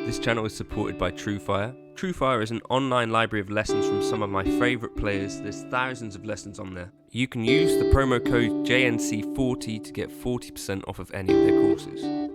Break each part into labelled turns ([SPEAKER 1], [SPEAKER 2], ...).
[SPEAKER 1] This channel is supported by TrueFire. TrueFire is an online library of lessons from some of my favourite players. There's thousands of lessons on there. You can use the promo code JNC40 to get 40% off of any of their courses.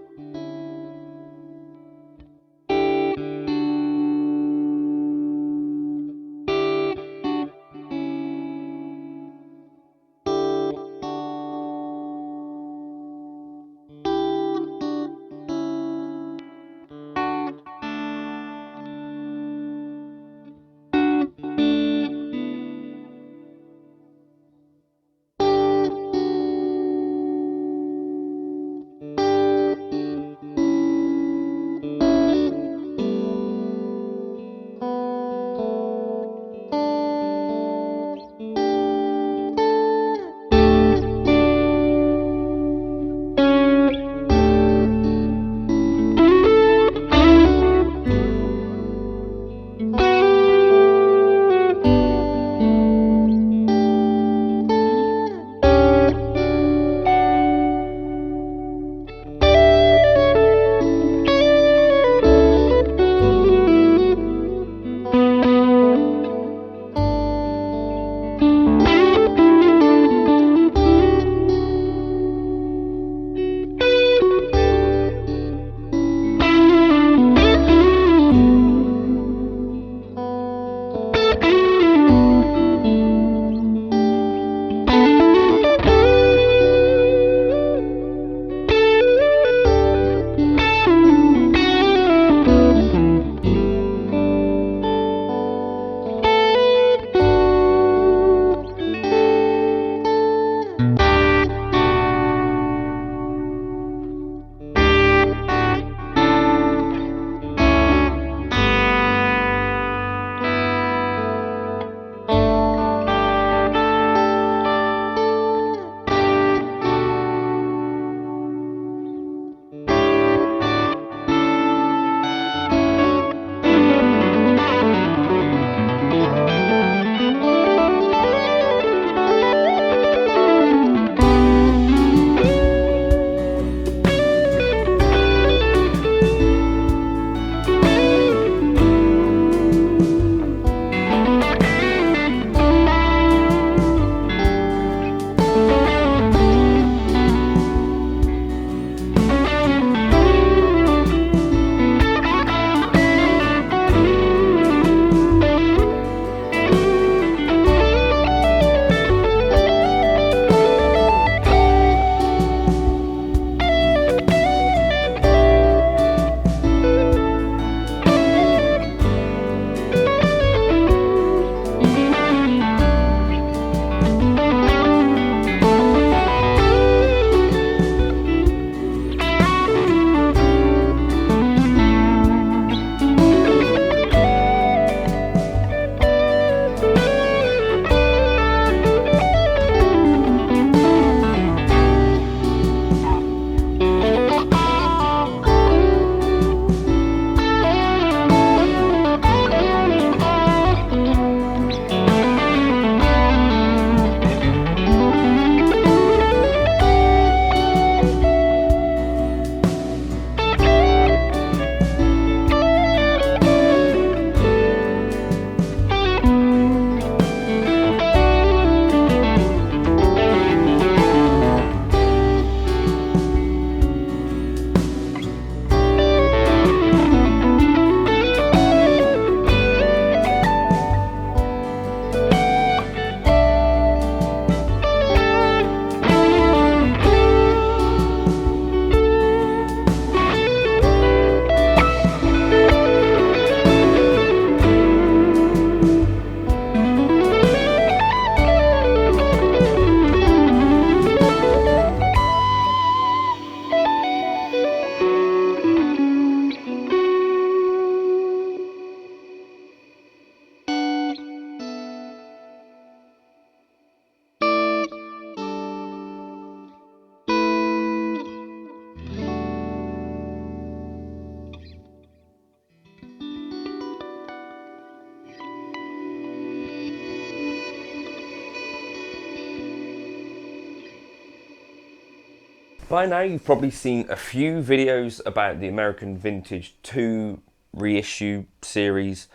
[SPEAKER 1] By now you've probably seen a few videos about the American Vintage 2 reissue series.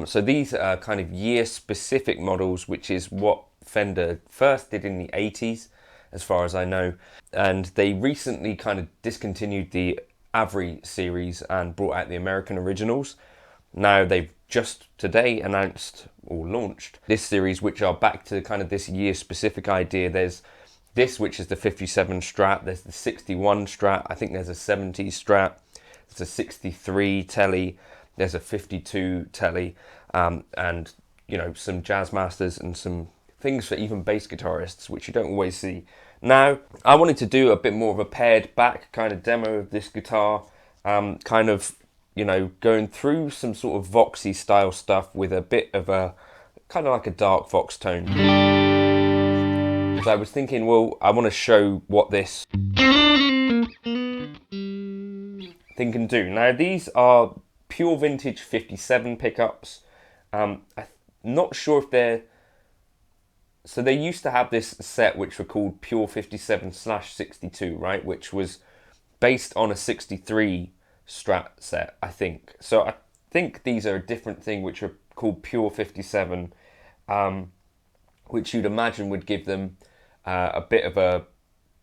[SPEAKER 1] So these are kind of year-specific models, which is what Fender first did in the 80s, as far as I know. And they recently kind of discontinued the AVRI series and brought out the American originals. Now they've just today announced or launched this series, which are back to kind of this year-specific idea. There's this, which is the 57 Strat. There's the 61 Strat. I think there's a 70 Strat. There's a 63 Telly. There's a 52 Telly, and you know, some jazz masters and some things for even bass guitarists, which you don't always see. Now, I wanted to do a bit more of a pared back kind of demo of this guitar, kind of, you know, going through some sort of voxy style stuff with a bit of a kind of like a dark vox tone. So I was thinking, well, I want to show what this thing can do. Now, these are pure vintage 57 pickups. I'm not sure if they're... So they used to have this set which were called Pure 57/62, right? Which was based on a 63 Strat set, I think. So I think these are a different thing, which are called Pure 57, which you'd imagine would give them a bit of a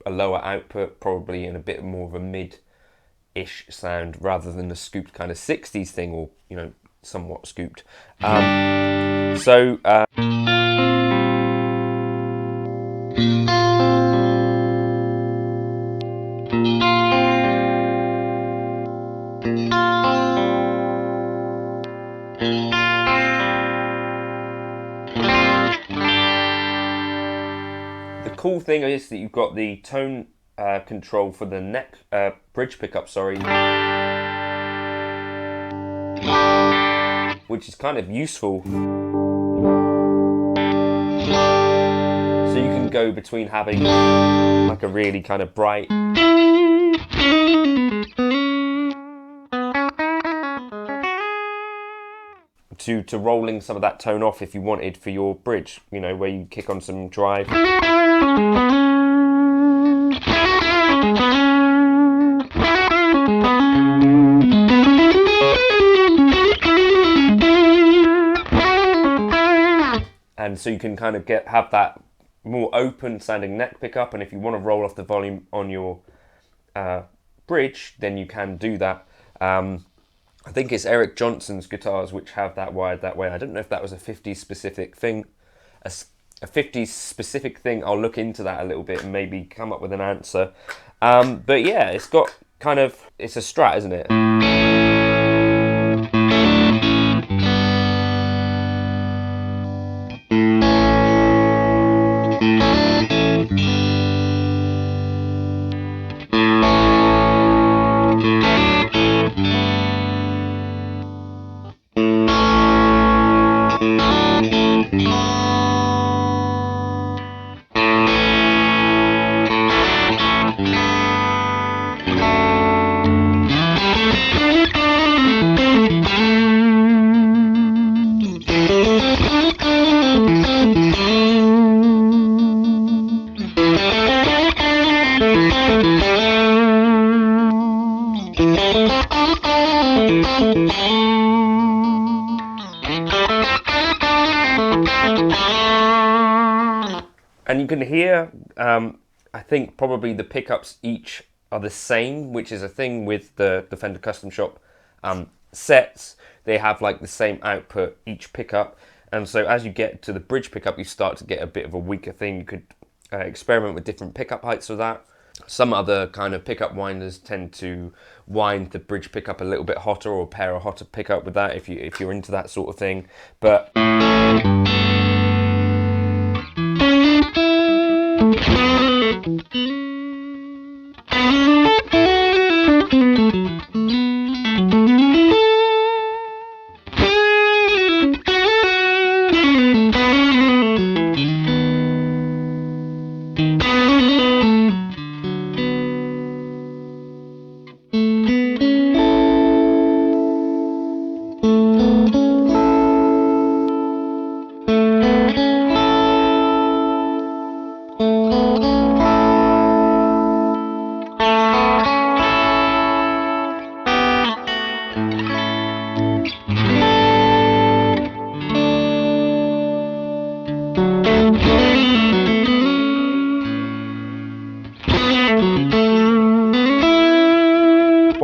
[SPEAKER 1] lower output, probably, and a bit more of a mid-ish sound, rather than the scooped kind of 60s thing, or, you know, somewhat scooped. The cool thing is that you've got the tone control for the neck bridge pickup, sorry, which is kind of useful. So you can go between having like a really kind of bright to rolling some of that tone off if you wanted for your bridge, you know, where you kick on some drive. And so you can kind of have that more open sounding neck pickup, and if you want to roll off the volume on your bridge, then you can do that. I think it's Eric Johnson's guitars which have that wired that way. I don't know if that was a 50s specific thing. A 50s specific thing, I'll look into that a little bit and maybe come up with an answer. But yeah, it's got kind of, it's a Strat, isn't it? And you can hear, I think probably the pickups each are the same, which is a thing with the Fender Custom Shop sets. They have like the same output each pickup, and so as you get to the bridge pickup, you start to get a bit of a weaker thing. You could experiment with different pickup heights with that. Some other kind of pickup winders tend to wind the bridge pickup a little bit hotter, or pair a hotter pickup with that if you're into that sort of thing. But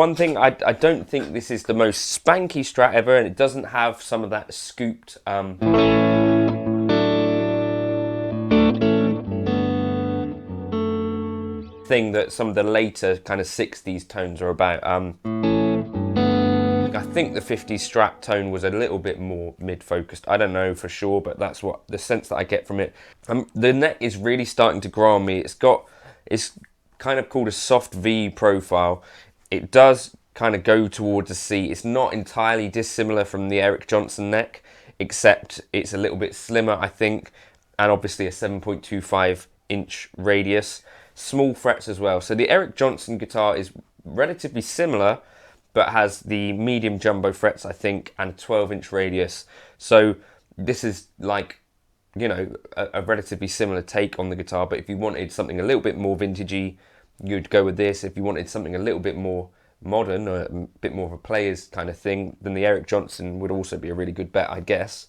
[SPEAKER 1] one thing, I don't think this is the most spanky Strat ever, and it doesn't have some of that scooped thing that some of the later kind of 60s tones are about. I think the 50s Strat tone was a little bit more mid-focused. I don't know for sure, but that's what the sense that I get from it. The neck is really starting to grow on me. It's kind of called a soft V profile. It does kind of go towards a C. It's not entirely dissimilar from the Eric Johnson neck, except it's a little bit slimmer, I think, and obviously a 7.25 inch radius. Small frets as well. So the Eric Johnson guitar is relatively similar, but has the medium jumbo frets, I think, and a 12-inch radius. So this is like, you know, a relatively similar take on the guitar, but if you wanted something a little bit more vintagey, you'd go with this. If you wanted something a little bit more modern, or a bit more of a player's kind of thing, then the Eric Johnson would also be a really good bet, I guess.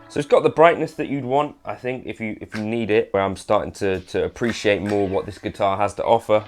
[SPEAKER 1] So it's got the brightness that you'd want, I think, if you need it. Where I'm starting to appreciate more what this guitar has to offer.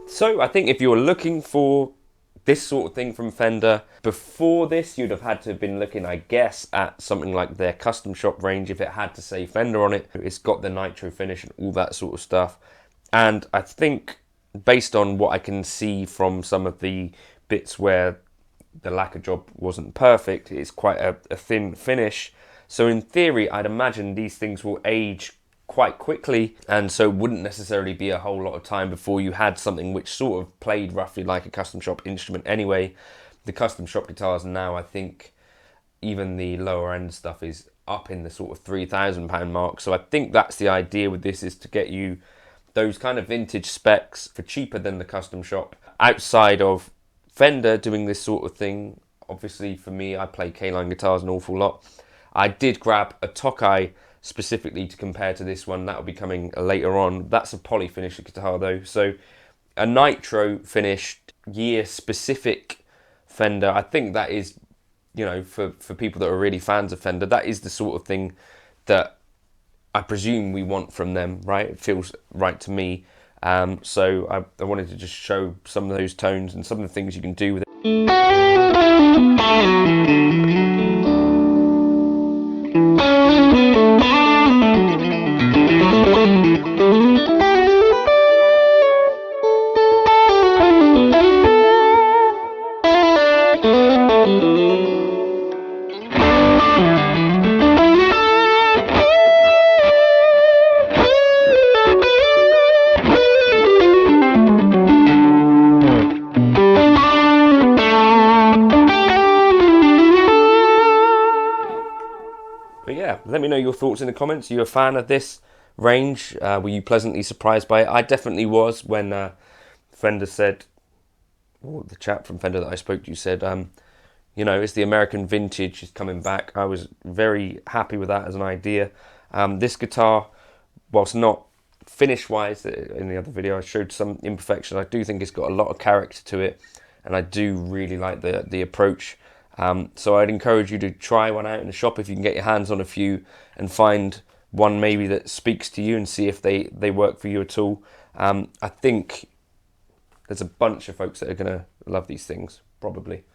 [SPEAKER 1] So I think if you're looking for this sort of thing from Fender, before this you'd have had to have been looking, I guess, at something like their custom shop range if it had to say Fender on it. It's got the nitro finish and all that sort of stuff. And I think based on what I can see from some of the bits where the lacquer job wasn't perfect, it's quite a thin finish. So in theory, I'd imagine these things will age quite quickly, and so wouldn't necessarily be a whole lot of time before you had something which sort of played roughly like a custom shop instrument anyway. The custom shop guitars now, I think even the lower end stuff is up in the sort of £3,000 mark. So I think that's the idea with this, is to get you those kind of vintage specs for cheaper than the custom shop. Outside of Fender doing this sort of thing, obviously for me, I play K-line guitars an awful lot. I did grab a Tokai specifically to compare to this one. That will be coming later on. That's a poly finished guitar though. So a nitro finished year specific Fender, I think that is, you know, for people that are really fans of Fender, that is the sort of thing that I presume we want from them, right? It feels right to me. So I wanted to just show some of those tones and some of the things you can do with it. But yeah, let me know your thoughts in the comments. Are you a fan of this range. Were you pleasantly surprised by it? I definitely was when Fender said, or the chap from Fender that I spoke to said, you know, it's the American vintage is coming back. I was very happy with that as an idea. This guitar, whilst not finish-wise, in the other video I showed some imperfections, I do think it's got a lot of character to it, and I do really like the approach. So I'd encourage you to try one out in the shop if you can get your hands on a few, and find one maybe that speaks to you and see if they work for you at all. I think there's a bunch of folks that are going to love these things, probably.